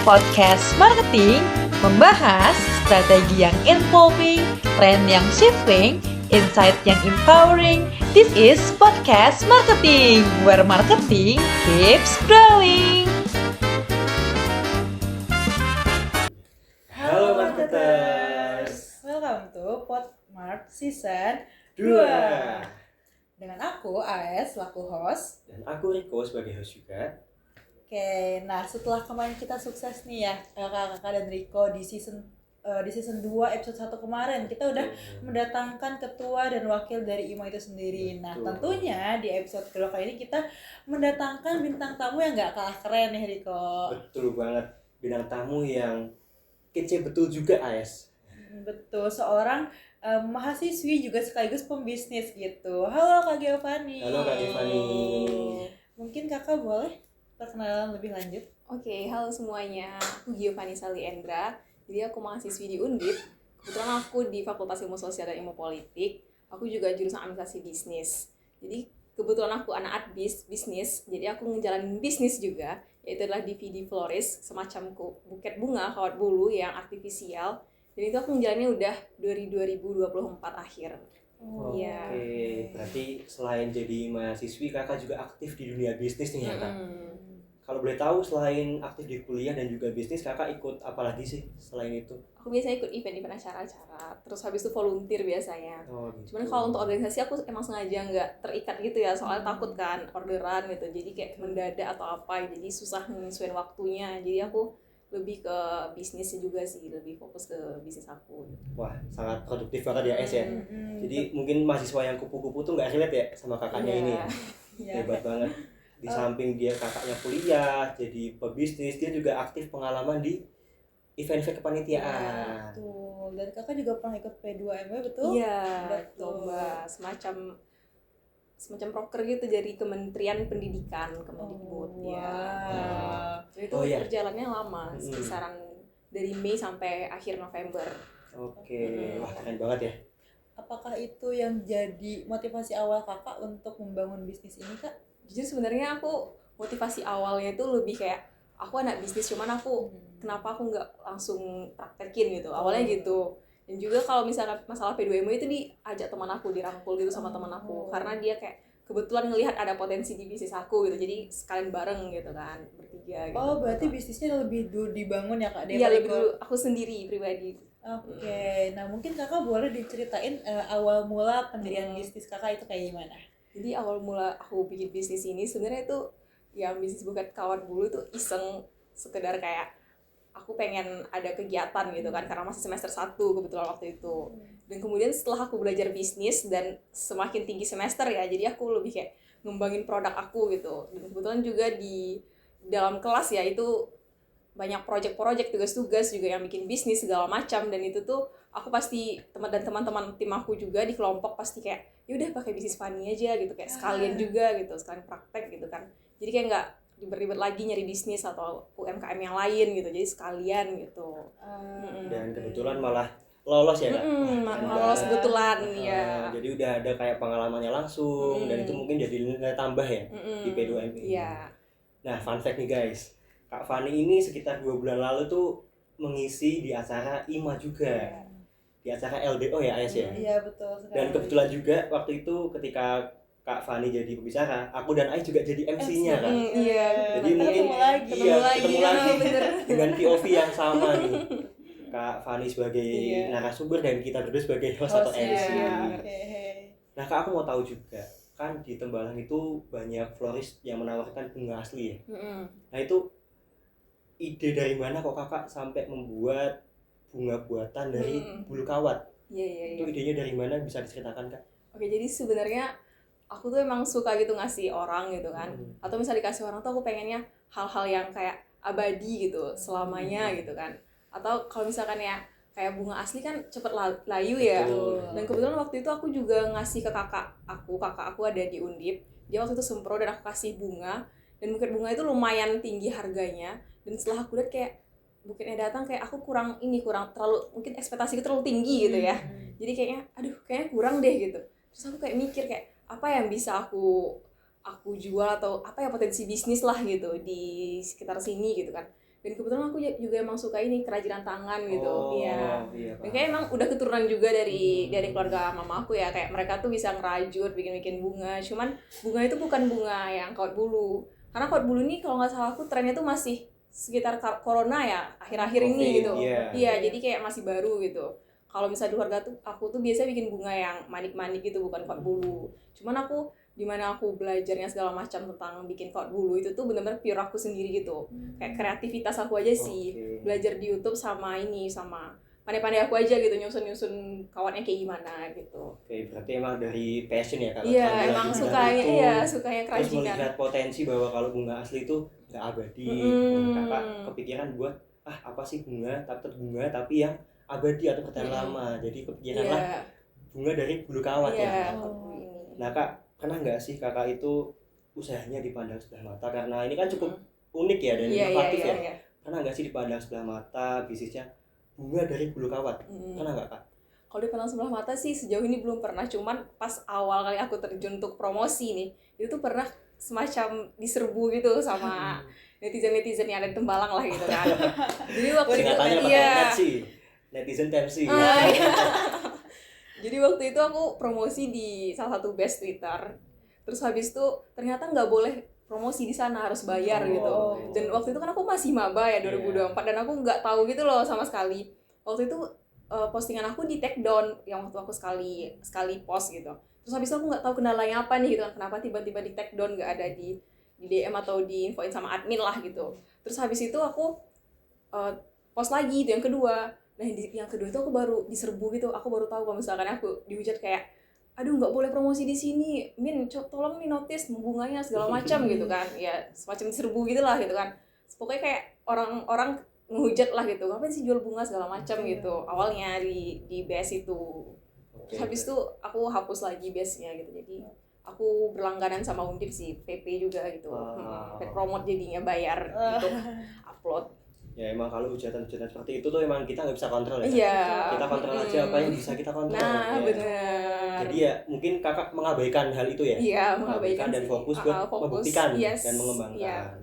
podcast marketing, membahas strategi yang involving, trend yang shifting, insight yang empowering. This is podcast marketing, where marketing keeps growing. Halo marketers, welcome to Podmart Season 2. 2. Dengan aku AS laku host. Dan aku Riko sebagai host juga. Oke, nah setelah kemarin kita sukses nih ya kakak-kakak dan Riko di season 2 episode 1 kemarin, kita udah mendatangkan ketua dan wakil dari IMA itu sendiri. Nah tentunya di episode kedua kali ini kita mendatangkan bintang tamu yang gak kalah keren nih Riko. Betul banget, bintang tamu yang kece betul juga AS. Betul, seorang mahasiswi juga sekaligus pembisnis gitu. Halo Kak Giovanni. Halo Kak Giovanni. Mungkin kakak boleh perkenalan lebih lanjut? Oke, halo semuanya. Aku Giovanni Sali Endra. Jadi aku mahasiswi di Undip. Kebetulan aku di Fakultas Ilmu Sosial dan Ilmu Politik. Aku juga jurusan administrasi bisnis. Jadi kebetulan aku anak bisnis. Jadi aku ngejalanin bisnis juga. Yaitu adalah DVD Florist, semacam buket bunga kawat bulu yang artifisial. Dan itu aku ngejalaninnya udah dari 2024 akhir. Oke, berarti selain jadi mahasiswi, kakak juga aktif di dunia bisnis nih ya Kak? Kalau boleh tahu, selain aktif di kuliah dan juga bisnis, kakak ikut apa lagi sih selain itu? Aku biasanya ikut event acara-acara, terus habis itu volunteer biasanya. Gitu. Cuman kalau untuk organisasi aku emang sengaja nggak terikat gitu ya, soalnya takut kan orderan gitu, jadi kayak mendadak atau apa, jadi susah menyesuaikan waktunya. Jadi aku lebih ke bisnisnya juga sih, lebih fokus ke bisnis aku. Wah, sangat produktif banget ya Es ya. Jadi mungkin mahasiswa yang kupu-kupu tuh nggak relate ya sama kakaknya ini ya. Hebat banget. Di samping dia kakaknya kuliah, jadi pebisnis, dia juga aktif pengalaman di event-event kepanitiaan. Betul. Dan kakak juga pernah ikut P2MW, betul? Iya, lomba semacam proker gitu dari Kementerian Pendidikan, Kemendikbud. Itu perjalanannya lama, kisaran dari Mei sampai akhir November. Oke, wah keren banget ya. Apakah itu yang jadi motivasi awal kakak untuk membangun bisnis ini, Kak? Jujur sebenarnya aku motivasi awalnya itu lebih kayak aku anak bisnis, cuman aku kenapa aku nggak langsung praktekin gitu, awalnya gitu. Dan juga kalau misalnya masalah P2MW itu diajak teman aku, dirangkul gitu sama teman aku, karena dia kayak kebetulan ngelihat ada potensi di bisnis aku gitu, jadi sekalian bareng gitu kan, bertiga gitu. Oh, berarti bisnisnya lebih dulu dibangun ya Kak? Iya, lebih dulu aku sendiri pribadi. Oke, nah mungkin kakak boleh diceritain awal mula pendirian bisnis kakak itu kayak gimana? Jadi awal mula aku bikin bisnis ini sebenarnya itu yang bisnis buket kawat bulu itu iseng, sekedar kayak aku pengen ada kegiatan gitu kan, karena masih semester 1 kebetulan waktu itu. Dan kemudian setelah aku belajar bisnis dan semakin tinggi semester ya, jadi aku lebih kayak ngembangin produk aku gitu. Dan kebetulan juga di dalam kelas ya itu banyak project-project, tugas-tugas juga yang bikin bisnis segala macam, dan itu tuh aku pasti teman-teman tim aku juga di kelompok pasti kayak ya udah pakai bisnis Fanny aja gitu, kayak sekalian juga gitu, sekalian praktek gitu kan. Jadi kayak nggak ribet-ribet lagi nyari bisnis atau UMKM yang lain gitu, jadi sekalian gitu. Dan kebetulan malah lolos ya Kak? Lolos kebetulan ya. Jadi udah ada kayak pengalamannya langsung, dan itu mungkin jadi nilai tambah ya di P2M ini. Nah, fun fact nih guys, Kak Fanny ini sekitar 2 bulan lalu tuh mengisi di acara IMA juga, di acara LDO ya Ayas ya? Iya betul sekali. Dan kebetulan juga waktu itu ketika Kak Fanny jadi pembicara, aku dan Ayas juga jadi MC-nya kan? Iya. Jadi mungkin ketemu lagi dengan POV yang sama nih, Kak Fanny sebagai narasumber dan kita berdua sebagai host atau MC. Nah Kak, aku mau tahu juga, kan di Tembalang itu banyak florist yang menawarkan bunga asli ya. Nah itu ide dari mana kok kakak sampai membuat bunga buatan dari bulu kawat? Itu idenya dari mana, bisa diceritakan Kak? Oke, jadi sebenarnya aku tuh emang suka gitu ngasih orang gitu kan, atau misalnya dikasih orang tuh aku pengennya hal-hal yang kayak abadi gitu selamanya gitu kan. Atau kalau misalkan ya kayak bunga asli kan cepet layu ya. Dan kebetulan waktu itu aku juga ngasih ke kakak aku ada di Undip, dia waktu itu sempro dan aku kasih bunga, dan buket bunga itu lumayan tinggi harganya. Dan setelah aku lihat kayak buketnya datang, kayak aku kurang terlalu, mungkin ekspektasiku terlalu tinggi gitu ya. Jadi kayaknya kurang deh gitu. Terus aku kayak mikir kayak apa yang bisa aku jual atau apa ya potensi bisnis lah gitu di sekitar sini gitu kan. Dan kebetulan aku juga emang suka ini kerajinan tangan gitu. Iya. Dan Paham. kayak emang udah keturunan juga dari keluarga mama aku ya, kayak mereka tuh bisa ngerajut, bikin bunga. Cuman bunga itu bukan bunga yang kawat bulu. Karena kawat bulu ini kalau nggak salah aku trennya tuh masih sekitar corona ya, akhir-akhir ini gitu. Iya, jadi kayak masih baru gitu. Kalau misalnya di keluarga tuh aku tuh biasa bikin bunga yang manik-manik gitu, bukan kawat bulu. Cuman aku dimana aku belajarnya segala macam tentang bikin kawat bulu itu tuh benar-benar pure aku sendiri gitu, kayak kreativitas aku aja sih, belajar di YouTube sama pandai-pandai aku aja gitu, nyusun kawatnya kayak gimana gitu. Berarti emang dari passion ya, kalau iya emang sukanya terus kerajinan, melihat potensi bahwa kalau bunga asli itu nggak abadi. Kakak kepikiran buat apa sih bunga tapi yang abadi atau bertahan lama, jadi kepikiran lah bunga dari bulu kawat ya. Nah Kak, pernah nggak sih kakak itu usahanya dipandang sebelah mata, karena ini kan cukup unik ya dan inovatif ya. Pernah nggak sih dipandang sebelah mata bisnisnya bunga dari bulu kawat? Pernah nggak Kak? Kalau dipandang sebelah mata sih sejauh ini belum pernah, cuman pas awal kali aku terjun untuk promosi nih, itu tuh pernah semacam diserbu gitu sama netizen yang ada di Tembalang lah gitu kan. Jadi waktu itu netizen tensi. Jadi waktu itu aku promosi di salah satu best Twitter. Terus habis itu ternyata nggak boleh promosi di sana, harus bayar gitu. Dan waktu itu kan aku masih maba ya 2024 dan aku nggak tahu gitu loh sama sekali. Waktu itu postingan aku di take down yang waktu aku sekali post gitu. Terus habis itu aku nggak tahu kendalanya apa nih gitu kan, kenapa tiba-tiba di take down, nggak ada di DM atau di infoin sama admin lah gitu. Terus habis itu aku post lagi itu yang kedua. Nah yang kedua itu aku baru diserbu gitu, aku baru tahu kalau misalkan aku dihujat kayak, aduh nggak boleh promosi di sini, Min tolong nih notice bunganya segala macam gitu kan, ya semacam diserbu gitulah gitu kan. Pokoknya kayak orang ngehujat lah gitu, ngapain sih jual bunga segala macam gitu awalnya di BS itu. Terus habis itu aku hapus lagi BS-nya gitu, jadi aku berlangganan sama Undip sih, PP juga gitu, paid promote jadinya bayar untuk upload. Ya emang kalau hujatan-hujatan seperti itu tuh emang kita nggak bisa kontrol ya. Iya. Kita kontrol aja apa yang bisa kita kontrol. Nah, benar. Jadi ya mungkin kakak mengabaikan hal itu ya. Iya, mengabaikan dan fokus buat membuktikan dan mengembangkan.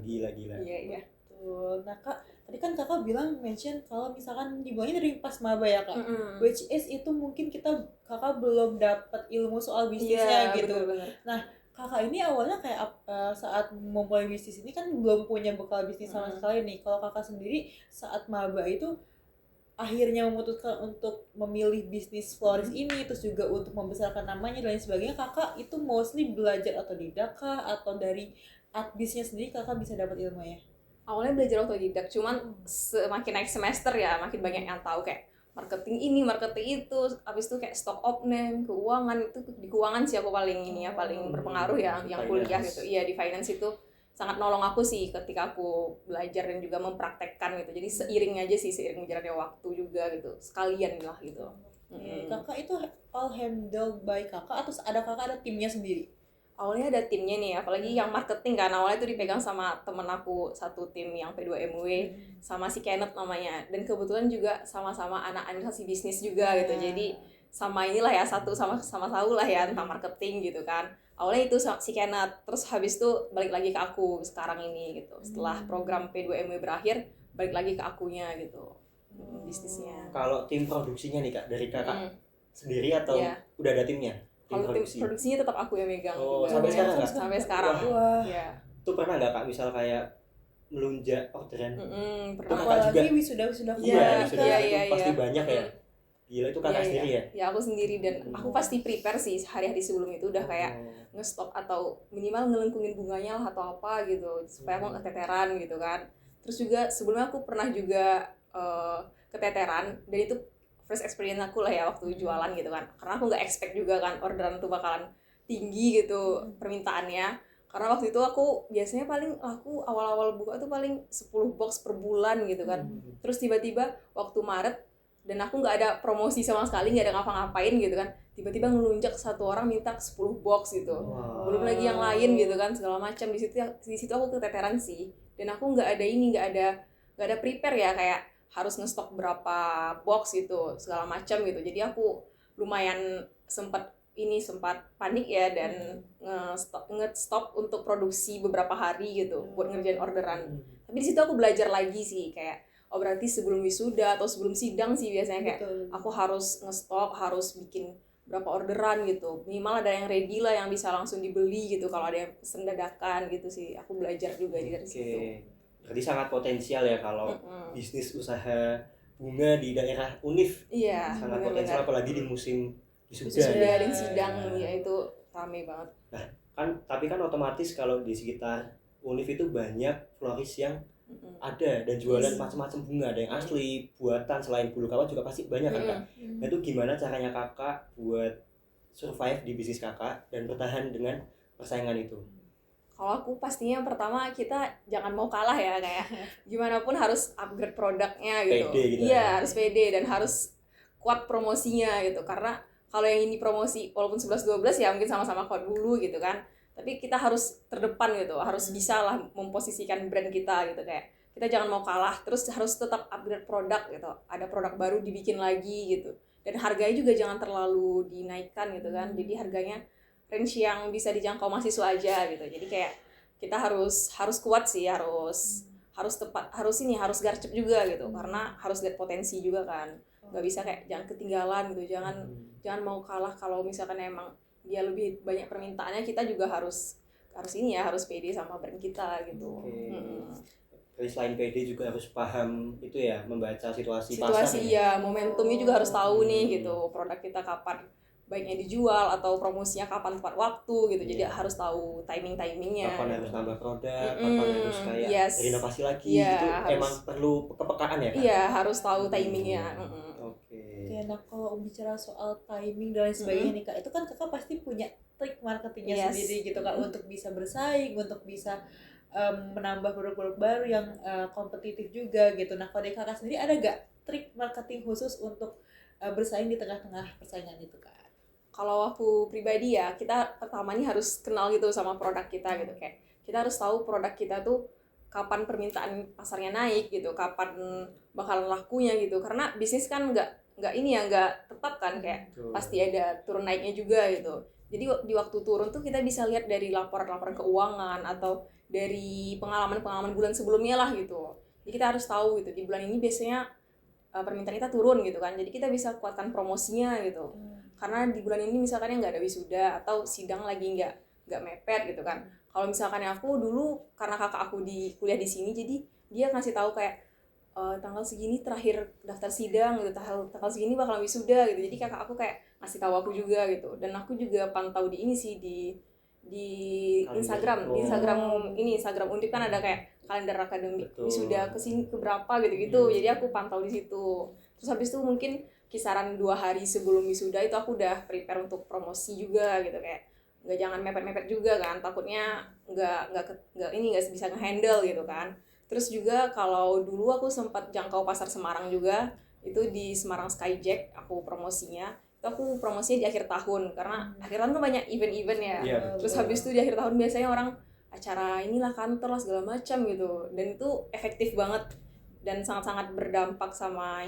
Iya. Gila. Iya. Tuh, nah Kak, tadi kan kakak bilang mention kalau misalkan dimulainya dari pas maba ya Kak, which is itu mungkin kakak belum dapat ilmu soal bisnisnya gitu. Bener. Nah kakak ini awalnya kayak saat memulai bisnis ini kan belum punya bekal bisnis sama sekali nih. Kalau kakak sendiri saat maba itu akhirnya memutuskan untuk memilih bisnis florist ini, terus juga untuk membesarkan namanya dan lain sebagainya, kakak itu mostly belajar otodidak kah atau dari bisnisnya sendiri kakak bisa dapat ilmunya? Awalnya belajar otodidak, cuman semakin naik semester ya makin banyak yang tahu kayak marketing ini, marketing itu, habis itu kayak stock opname, keuangan. Itu di keuangan sih aku paling berpengaruh ya, yang kuliah gitu. Iya, di finance itu sangat nolong aku sih ketika aku belajar dan juga mempraktekkan gitu. Jadi seiring berjalannya waktu juga gitu, sekalian lah gitu. Kakak itu all handled by kakak atau ada timnya sendiri? Awalnya ada timnya nih, apalagi yang marketing kan awalnya itu dipegang sama temen aku satu tim yang P2MW sama si Kenneth namanya, dan kebetulan juga sama-sama anak administrasi bisnis juga gitu, jadi sama inilah ya sama tahu lah ya tentang marketing gitu kan. Awalnya itu si Kenneth, terus habis itu balik lagi ke aku sekarang ini gitu, setelah program P2MW berakhir balik lagi ke akunya gitu bisnisnya. Kalau tim produksinya nih Kak, dari kakak sendiri atau udah ada timnya? Kalau tim produksinya tetap aku yang megang. Sampai sekarang nggak? Sampai sekarang. Iya. Itu pernah nggak Kak, misal kayak melunjak orderan? Pernah. Apalagi wisuda Iya, pasti banyak ya. Gila, itu kakak sendiri ya? Ya aku sendiri, dan aku pasti prepare sih hari-hari sebelum itu udah kayak ngestok atau minimal ngelengkungin bunganya lah atau apa gitu supaya aku nggak keteteran gitu kan. Terus juga sebelumnya aku pernah juga keteteran, dan itu first experience aku lah ya waktu jualan gitu kan, karena aku nggak expect juga kan orderan tuh bakalan tinggi gitu permintaannya, karena waktu itu aku biasanya paling laku awal-awal buka tuh paling 10 box per bulan gitu kan. Terus tiba-tiba waktu Maret dan aku nggak ada promosi sama sekali, nggak ada ngapa-ngapain gitu kan, tiba-tiba ngelunjak satu orang minta 10 box gitu. Belum lagi yang lain gitu kan, segala macam. Di situ aku keteteran sih, dan aku nggak ada prepare ya, kayak harus ngestok berapa box gitu segala macam gitu. Jadi aku lumayan sempat panik ya, dan nge-stop untuk produksi beberapa hari gitu buat ngerjain orderan. Tapi di situ aku belajar lagi sih kayak oh berarti sebelum wisuda atau sebelum sidang sih biasanya kayak aku harus ngestok, harus bikin berapa orderan gitu, minimal ada yang ready lah yang bisa langsung dibeli gitu kalau ada yang pesen dadakan gitu sih. Aku belajar juga dari situ. Berarti sangat potensial ya kalau bisnis usaha bunga di daerah Univ. Iya, sangat potensial apalagi di musim wisuda dan sidang ya itu rame banget. Nah kan tapi kan otomatis kalau di sekitar Univ itu banyak floris yang ada dan jualan macam-macam bunga, ada yang asli buatan selain bulu kawat juga pasti banyak kan Kak. Nah itu gimana caranya Kakak buat survive di bisnis Kakak dan bertahan dengan persaingan itu? Kalau aku pastinya pertama kita jangan mau kalah ya, kayak gimana pun harus upgrade produknya gitu. Pede gitu. Iya, harus pede dan harus kuat promosinya gitu. Karena kalau yang ini promosi walaupun 11-12 ya mungkin sama-sama kuat dulu gitu kan. Tapi kita harus terdepan gitu, harus bisa lah memposisikan brand kita gitu, kayak kita jangan mau kalah, terus harus tetap upgrade produk gitu, ada produk baru dibikin lagi gitu, dan harganya juga jangan terlalu dinaikkan gitu kan, jadi harganya range yang bisa dijangkau mahasiswa aja gitu. Jadi kayak kita harus kuat sih, harus tepat, harus garcep juga gitu, karena harus lihat potensi juga kan, nggak bisa kayak jangan ketinggalan gitu, jangan mau kalah. Kalau misalkan emang dia lebih banyak permintaannya, kita juga harus pede sama brand kita gitu. Jadi selain pede juga harus paham itu ya, membaca situasi pasar. Iya, momentumnya juga harus tahu nih gitu, produk kita kapan baiknya dijual atau promosinya kapan tepat waktu gitu. Jadi harus tahu timingnya. Kapan harus nambah produk, kapan harus kayak inovasi lagi gitu. Emang perlu kepekaan ya Kak? Iya, harus tahu timingnya. Nah kalau bicara soal timing dan lain sebagainya nih Kak, itu kan Kakak pasti punya trik marketingnya sendiri gitu Kak, untuk bisa bersaing, untuk bisa menambah produk-produk baru yang kompetitif juga gitu. Nah kalau dari Kakak sendiri ada gak trik marketing khusus untuk bersaing di tengah-tengah persaingan itu Kak? Kalau aku pribadi ya, kita pertama nih harus kenal gitu sama produk kita gitu, kayak kita harus tahu produk kita tuh kapan permintaan pasarnya naik gitu, kapan bakalan lakunya gitu, karena bisnis kan nggak tetap kan, kayak pasti ada turun naiknya juga gitu. Jadi di waktu turun tuh kita bisa lihat dari laporan keuangan atau dari pengalaman bulan sebelumnya lah gitu. Jadi kita harus tahu gitu, di bulan ini biasanya permintaan kita turun gitu kan, jadi kita bisa kuatkan promosinya gitu. Karena di bulan ini misalkan nggak ada wisuda atau sidang lagi nggak mepet gitu kan. Kalau misalkan aku dulu, karena kakak aku di kuliah di sini, jadi dia ngasih tahu kayak tanggal segini terakhir daftar sidang gitu, tanggal segini bakal wisuda gitu. Jadi kakak aku kayak ngasih tahu aku juga gitu, dan aku juga pantau di ini sih di Instagram, Instagram Undip kan ada kayak kalender akademik wisuda kesini keberapa gitu. Jadi aku pantau di situ. Terus habis itu mungkin kisaran 2 hari sebelum wisuda itu aku udah prepare untuk promosi juga gitu, kayak jangan mepet-mepet juga kan, takutnya nggak bisa ngehandle gitu kan. Terus juga kalau dulu aku sempat jangkau pasar Semarang juga, itu di Semarang Skyjack aku promosinya. Itu aku promosinya di akhir tahun, karena akhir tahun tuh banyak event-event ya. Terus habis itu di akhir tahun biasanya orang acara inilah kantor lah segala macam gitu, dan itu efektif banget dan sangat-sangat berdampak sama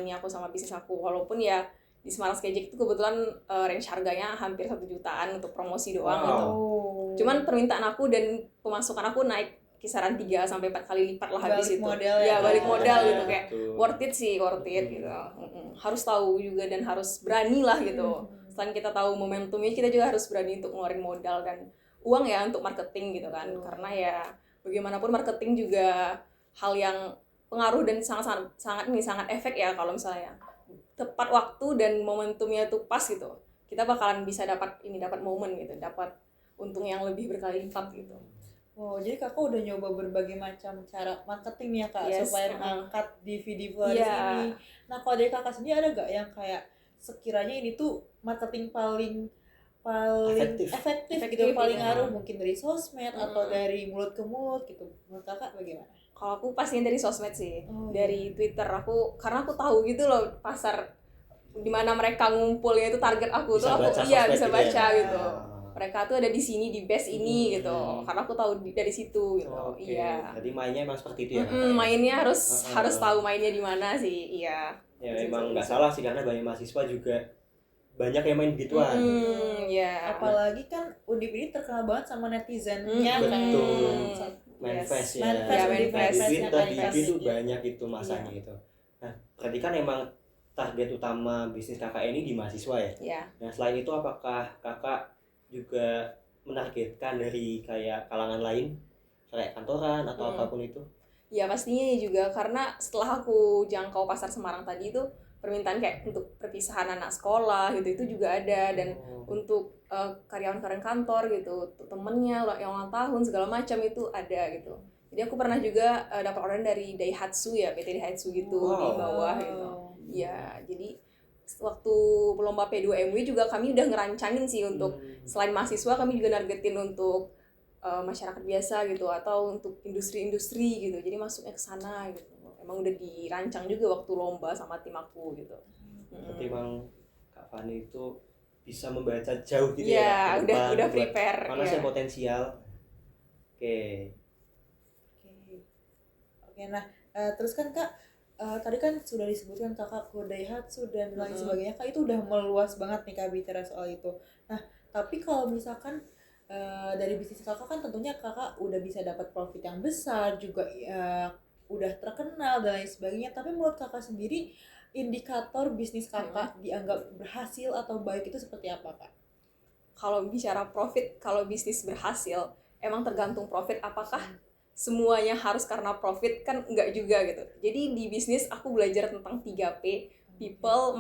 bisnis aku. Walaupun ya di Semarang Skyjack itu kebetulan range harganya hampir 1 jutaan untuk promosi doang gitu. Cuman permintaan aku dan pemasukan aku naik kisaran 3-4 kali lipat lah habis itu. Balik modal gitu, kayak worth it gitu. Harus tahu juga dan harus berani lah gitu. Selain kita tahu momentumnya, kita juga harus berani untuk ngeluarin modal dan uang ya untuk marketing gitu kan. Karena ya bagaimanapun marketing juga hal yang pengaruh dan sangat efek ya. Kalau misalnya tepat waktu dan momentumnya itu pas gitu, kita bakalan bisa dapat momen gitu, dapat untung yang lebih berkali lipat gitu. Wow, jadi kakak udah nyoba berbagai macam cara marketing nih ya Kak, supaya mengangkat DVD Floris ini. Nah kalau dari kakak sendiri ada gak yang kayak sekiranya ini tuh marketing paling efektif gitu, paling ngaruh, mungkin dari sosmed atau dari mulut ke mulut gitu, menurut kakak bagaimana? Kalau aku pastinya dari sosmed sih, dari Twitter karena aku tahu gitu loh pasar di mana mereka ngumpulnya itu, target aku tuh aku bisa baca gitu. Mereka tuh ada di sini di base ini gitu, karena aku tahu dari situ gitu. Jadi mainnya emang seperti itu ya. Mainnya harus tahu mainnya di mana sih. Iya. Ya emang nggak salah sih, karena banyak mahasiswa juga banyak yang main begituan. Apalagi kan Undip ini terkenal banget sama netizennya. Betul. manifest Manifest, ya, manifest, di Twitter, di manifest. IG itu banyak itu masanya itu. Nah, berarti kan emang target utama bisnis kakak ini di mahasiswa ya? Iya. Nah, selain itu apakah kakak juga menargetkan dari kayak kalangan lain, kayak kantoran atau apapun itu? Ya pastinya juga, karena setelah aku jangkau pasar Semarang tadi itu permintaan kayak untuk perpisahan anak sekolah gitu itu juga ada, dan untuk karyawan-karyawan kantor gitu, untuk temennya yang ulang tahun segala macam itu ada gitu. Jadi aku pernah juga dapat orderan dari Daihatsu ya, PT Daihatsu gitu di bawah gitu. Ya, jadi waktu lomba P2MW juga kami udah ngerancangin sih untuk selain mahasiswa kami juga nargetin untuk masyarakat biasa gitu atau untuk industri-industri gitu, jadi masuknya ke sana gitu. Emang udah dirancang juga waktu lomba sama tim aku gitu. Berarti emang Kak Fani itu bisa membaca jauh gitu ya ya, Kak, udah buat prepare mana sih potensial. Oke. Nah terus kan Kak, tadi kan sudah disebutkan kakak ke Daihatsu dan lain sebagainya, Kak itu udah meluas banget nih Kak bicara soal itu. Nah tapi kalau misalkan dari bisnis kakak kan tentunya kakak udah bisa dapat profit yang besar juga, udah terkenal dan lain sebagainya, tapi menurut kakak sendiri indikator bisnis kakak dianggap berhasil atau baik itu seperti apa Kak? Kalau bicara profit, kalau bisnis berhasil emang tergantung profit. Apakah semuanya harus karena profit? Kan enggak juga gitu. Jadi di bisnis aku belajar tentang 3P, people,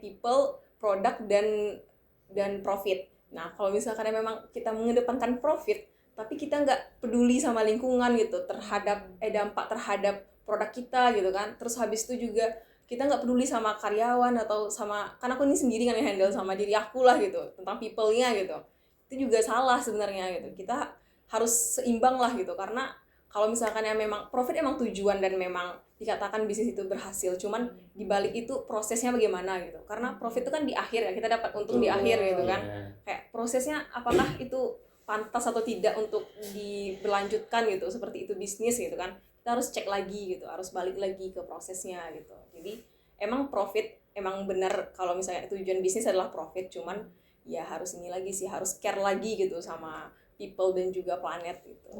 people, product, dan profit. Nah, kalau misalkan memang kita mengedepankan profit, tapi kita nggak peduli sama lingkungan gitu, terhadap dampak terhadap produk kita gitu kan. Terus habis itu juga kita nggak peduli sama karyawan atau sama, kan aku ini sendiri kan yang handle sama diri aku lah gitu, tentang people-nya gitu. Itu juga salah sebenarnya gitu. Kita harus seimbang lah gitu, karena kalau misalkan yang memang profit emang tujuan dan memang dikatakan bisnis itu berhasil, cuman dibalik itu prosesnya bagaimana gitu, karena profit itu kan di akhir ya, kita dapat untung di akhir gitu kan. Kayak prosesnya apakah itu pantas atau tidak untuk diberlanjutkan gitu, seperti itu bisnis gitu kan, kita harus cek lagi gitu, harus balik lagi ke prosesnya gitu. Jadi emang profit emang benar, kalau misalnya tujuan bisnis adalah profit, cuman ya harus ini lagi sih, harus care lagi gitu sama people dan juga planet gitu.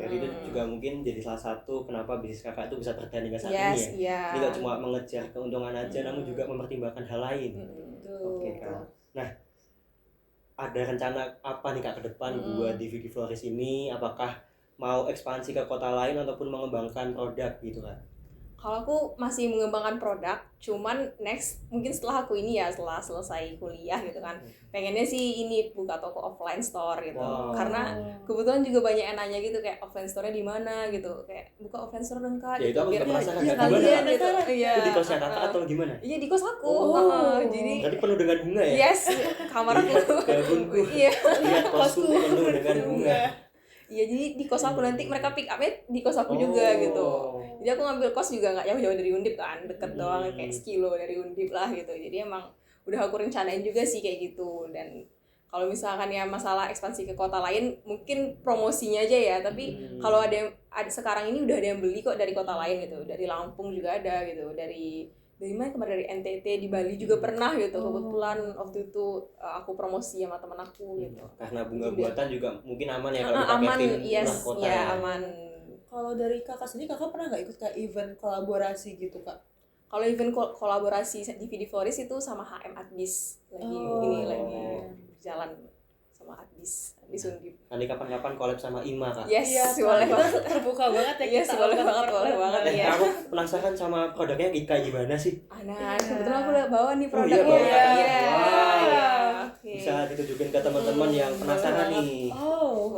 Jadi itu juga mungkin jadi salah satu kenapa bisnis kakak itu bisa bertahan hingga saat ini ya. Ini gak cuma mengejar keuntungan aja, namun juga mempertimbangkan hal lain. Oke Kak. Nah, ada rencana apa nih Kak ke depan buat DVD Floris ini? Apakah mau ekspansi ke kota lain ataupun mengembangkan produk gitu kan? Kalau aku masih mengembangkan produk, cuman next mungkin setelah aku ini ya, setelah selesai kuliah gitu kan, pengennya sih ini buka toko offline store gitu. Karena kebetulan juga banyak yang nanya gitu kayak offline store-nya di mana gitu, kayak buka offline store dong Kak. Ya itu aku juga penasaran ya, gimana gitu. Itu di kosnya kakak atau gimana? Iya di kos aku. Jadi berarti penuh dengan bunga ya? Yes, kamar aku. Kebunku. Iya. Lihat kosku penuh dengan bunga. Iya, jadi di kos aku nanti mereka pick up-nya di kos aku juga gitu. Jadi aku ngambil kos juga nggak jauh-jauh dari Undip kan, deket doang kayak sekilo dari Undip lah gitu. Jadi emang udah aku rencanain juga sih kayak gitu. Dan kalau misalkan ya masalah ekspansi ke kota lain, mungkin promosinya aja ya. Tapi kalau ada sekarang ini udah ada yang beli kok dari kota lain gitu. Dari Lampung juga ada gitu. Dari mana kemarin, dari NTT, di Bali juga pernah gitu. Kebetulan waktu itu aku promosi sama teman aku gitu. Karena bunga buatan juga mungkin aman ya kalau aman, dipaketin yes, kota ya aman. Kalau dari kakak sendiri, kakak pernah nggak ikut kayak event kolaborasi gitu Kak? Kalau event kolaborasi DVD Floris itu sama HM Adbis lagi lagi jalan sama Adbis Undip. Nanti kapan-kapan collab sama Ima Kak. Yes, iya, boleh banget. Terbuka banget ya Yes, boleh banget ya. Aku penasaran sama produknya kayak gimana sih? Nah, kebetulan aku udah bawa nih produknya. Wow. Bisa ditunjukin ke teman-teman yang penasaran nih. Wow.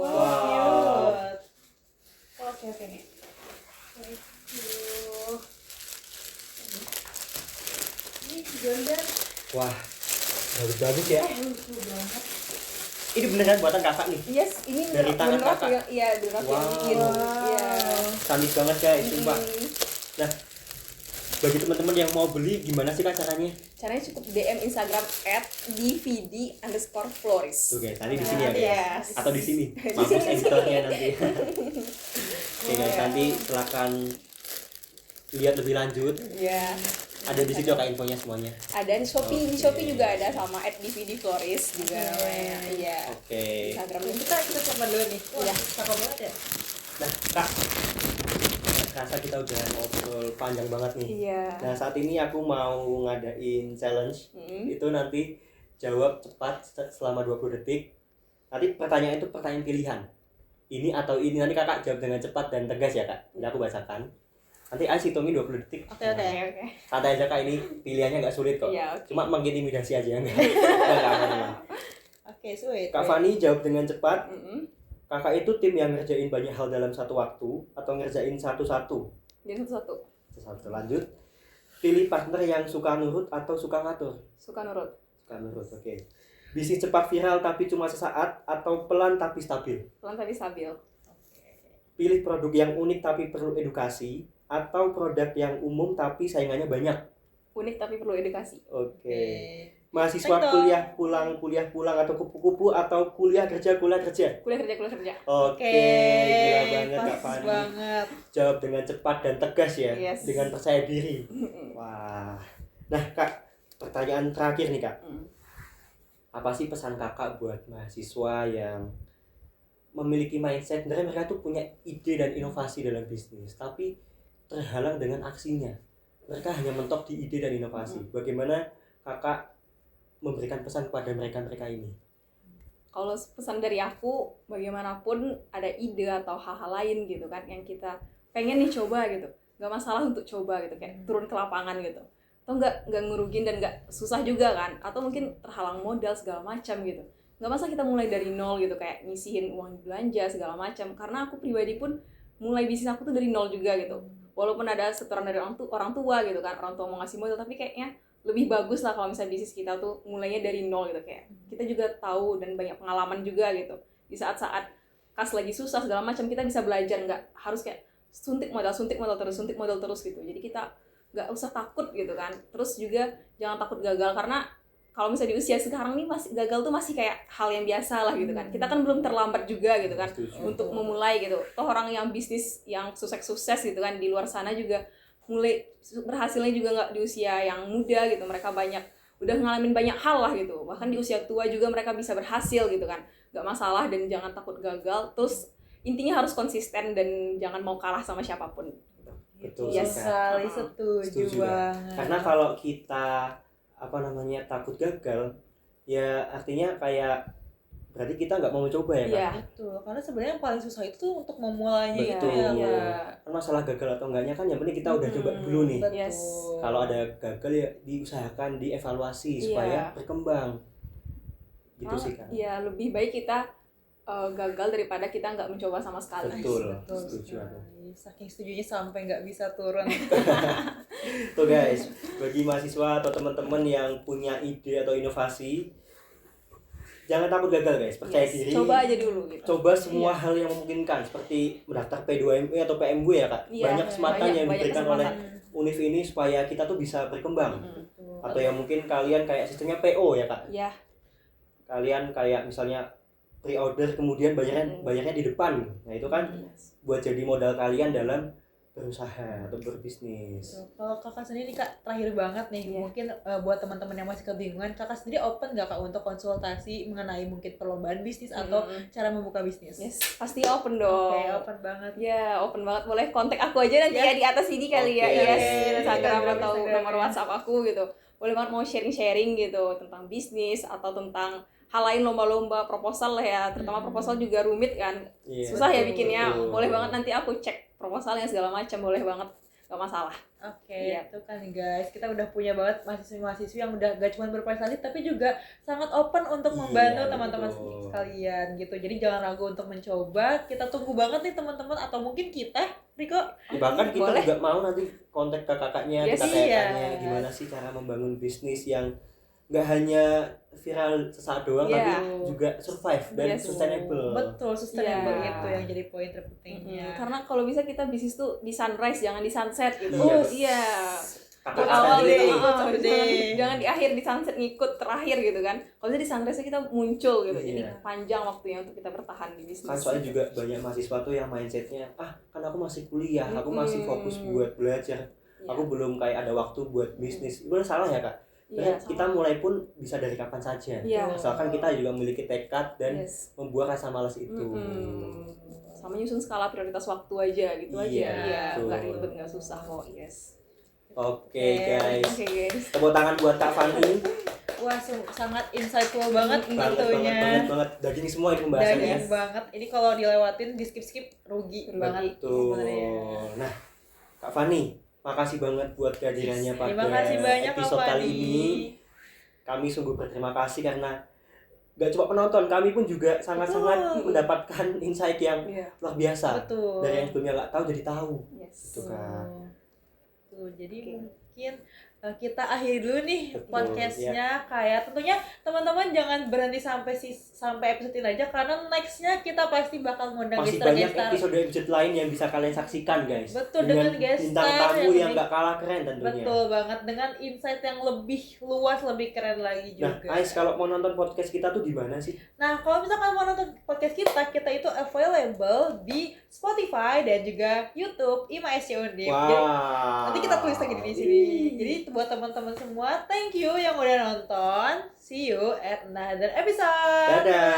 Oke. Ini Jordan. Wah, bagus ya. Ini beneran buatan kakak nih? Yes, ini dari tangan kakak. Iya, beneran yang bikin. Iya. Cantik banget guys, sumpah. Nah, bagi teman-teman yang mau beli gimana sih Kak caranya? Caranya cukup DM Instagram @dvd_floris. Tuh guys, nanti di sini ya guys. Yes. Atau di sini. Mampus editornya nanti. Oke guys, nanti silakan lihat lebih lanjut. Iya. Ada di situ Kak infonya semuanya. Ada di Shopee, di Shopee juga ada sama @dvd_floris juga namanya. Iya. Oke. Instagramnya Kita coba dulu nih. Iya. Cakep banget ya. Nah Kak, rasa kita udah ngobrol panjang banget nih. Iya. Nah saat ini aku mau ngadain challenge. Itu nanti jawab cepat selama 20 detik. Nanti pertanyaan itu pertanyaan pilihan. Ini atau ini, nanti kakak jawab dengan cepat dan tegas ya kak. Ini aku bacakan. Nanti Ais hitungin 20 detik. Oke. Santai aja kak, ini pilihannya nggak sulit kok. Iya, oke. Cuma mengintimidasi aja enggak. Enggak. Oke, sweet. Kak Fani jawab dengan cepat. Mm-mm. Kakak itu tim yang ngerjain banyak hal dalam satu waktu atau ngerjain satu-satu? Jadi satu-satu. Satu lanjut. Pilih partner yang suka nurut atau suka ngatur? Suka nurut. Suka nurut, oke. Bisnis cepat viral tapi cuma sesaat atau pelan tapi stabil? Pelan tapi stabil. Pilih produk yang unik tapi perlu edukasi atau produk yang umum tapi saingannya banyak? Unik tapi perlu edukasi. Oke. Mahasiswa kuliah pulang atau kupu-kupu atau kuliah kerja? Kuliah kerja. Oke, gila banget Kak Fani. Banget. Jawab dengan cepat dan tegas ya, Yes. dengan percaya diri. Wah. Nah Kak, pertanyaan terakhir nih Kak. Apa sih pesan kakak buat mahasiswa yang memiliki mindset sebenarnya mereka tuh punya ide dan inovasi dalam bisnis, tapi terhalang dengan aksinya. Mereka hanya mentok di ide dan inovasi. Bagaimana kakak memberikan pesan kepada mereka ini? Kalau pesan dari aku, bagaimanapun ada ide atau hal-hal lain gitu kan yang kita pengen nih coba gitu, nggak masalah untuk coba gitu, kayak turun ke lapangan gitu, atau nggak ngurugin dan nggak susah juga kan, atau mungkin terhalang modal segala macam gitu, nggak masalah kita mulai dari nol gitu, kayak nyisihin uang belanja segala macam. Karena aku pribadi pun mulai bisnis aku tuh dari nol juga gitu, walaupun ada setoran dari orang tua gitu kan, orang tua mau ngasih modal, tapi kayaknya lebih bagus lah kalau misalnya bisnis kita tuh mulainya dari nol gitu, kayak kita juga tahu dan banyak pengalaman juga gitu. Di saat-saat kas lagi susah segala macam kita bisa belajar, nggak harus kayak suntik modal terus gitu. Jadi kita nggak usah takut gitu kan. Terus juga jangan takut gagal, karena kalau misalnya di usia sekarang nih masih gagal tuh masih kayak hal yang biasa lah gitu kan. Kita kan belum terlambat juga gitu kan untuk memulai gitu. Toh orang yang bisnis yang sukses gitu kan di luar sana juga mulai berhasilnya juga nggak di usia yang muda gitu. Mereka udah ngalamin banyak hal lah gitu, bahkan di usia tua juga mereka bisa berhasil gitu kan. Nggak masalah dan jangan takut gagal. Terus intinya harus konsisten dan jangan mau kalah sama siapapun gitu. Betul sekali, setuju banget. Karena kalau kita takut gagal, ya artinya kayak berarti kita nggak mau mencoba ya kan? Iya. Betul, karena sebenarnya yang paling susah itu tuh untuk memulainya. Betul. Iya. Kan masalah gagal atau enggaknya kan yang penting kita udah coba dulu nih. Betul. Yes. Kalau ada gagal ya diusahakan, dievaluasi supaya berkembang. Gitu sih kan. Iya, lebih baik kita gagal daripada kita nggak mencoba sama sekali. Betul. Setuju aku. Saking setujunya sampai nggak bisa turun. Tuh guys, bagi mahasiswa atau teman-teman yang punya ide atau inovasi, jangan takut gagal guys, percaya diri. Coba aja dulu gitu. Coba semua hal yang memungkinkan, seperti mendaftar P2ME atau PMW ya kak. Iya, banyak kesempatan yang diberikan kesempatan oleh univ ini supaya kita tuh bisa berkembang. Atau yang mungkin kalian kayak sistemnya PO ya kak. Iya. Kalian kayak misalnya pre-order kemudian bayarnya di depan. Nah itu kan buat jadi modal kalian dalam berusaha atau berbisnis. Kalau kakak sendiri kak, terakhir banget nih, mungkin buat teman-teman yang masih kebingungan, kakak sendiri open nggak kak untuk konsultasi mengenai mungkin perlombaan bisnis atau cara membuka bisnis? Yes, pasti open dong. Oke, open banget. Ya, open banget. Boleh kontak aku aja nanti ya di atas ini kali ya. Yes, Instagram atau nomor WhatsApp aku gitu. Boleh banget mau sharing-sharing gitu tentang bisnis atau tentang hal lain, lomba-lomba, proposal lah ya. Terutama proposal juga rumit kan. Susah ya bikinnya. Boleh banget nanti aku cek proposalnya segala macam, boleh banget, nggak masalah. Oke, itu kan guys, kita udah punya banget mahasiswa-mahasiswi yang udah gak cuma berprestasi tapi juga sangat open untuk membantu teman-teman sekalian gitu. Jadi jangan ragu untuk mencoba. Kita tunggu banget nih teman-teman, atau mungkin kita, Riko. Bahkan kita juga mau nanti kontak ke kakaknya, kita tanya gimana sih cara membangun bisnis yang nggak hanya viral sesaat doang, tapi juga survive dan sustainable. Betul, sustainable itu yang jadi poin terpentingnya. Karena kalau bisa kita bisnis tuh di sunrise, jangan di sunset gitu. Kata awal gitu. Jangan di akhir, di sunset ngikut terakhir gitu kan. Kalau bisa di sunrise kita muncul gitu. Jadi panjang waktunya untuk kita bertahan di bisnis. Kan soalnya juga banyak mahasiswa tuh yang mindsetnya, kan aku masih kuliah, aku masih fokus buat belajar, aku belum kayak ada waktu buat bisnis. Itu salah ya kak. Kita mulai pun bisa dari kapan saja, asalkan kita juga memiliki tekad dan membuat rasa malas itu. sama nyusun skala prioritas waktu aja gitu aja. Iya, nggak ribet, nggak susah kok. Yes. Oke guys. Oke guys. Tepuk tangan buat Kak Fani. Wah, sangat insightful banget tentunya. banget. Daging semua ini pembahasannya. Daging banget. Ini kalau dilewatin, di skip rugi banget. Betul. Nah, Kak Fani, makasih banget buat kehadirannya pada banyak, episode kali ini. Kami sungguh berterima kasih karena gak cuma penonton, kami pun juga sangat-sangat mendapatkan insight yang luar biasa. Betul. Dari yang sebelumnya gak tahu jadi tahu. Yes. Gitu kan. Jadi mungkin kita akhiri dulu nih podcastnya. Ya. Kayak tentunya teman-teman jangan berhenti sampai episode ini aja, karena nextnya kita pasti bakal ngundang masih banyak episode lain yang bisa kalian saksikan guys. Betul, dengan guest bintang tamu yang gak kalah keren tentunya. Betul banget, dengan insight yang lebih luas, lebih keren lagi juga. Nah, Ais, kalau mau nonton podcast kita tuh di mana sih? Nah, kalau misalkan mau nonton podcast kita itu available di Spotify dan juga YouTube IMA SC Undip. Wow. Nanti kita tulis lagi di sini. Jadi buat teman-teman semua, thank you yang udah nonton. See you at another episode. Dadah.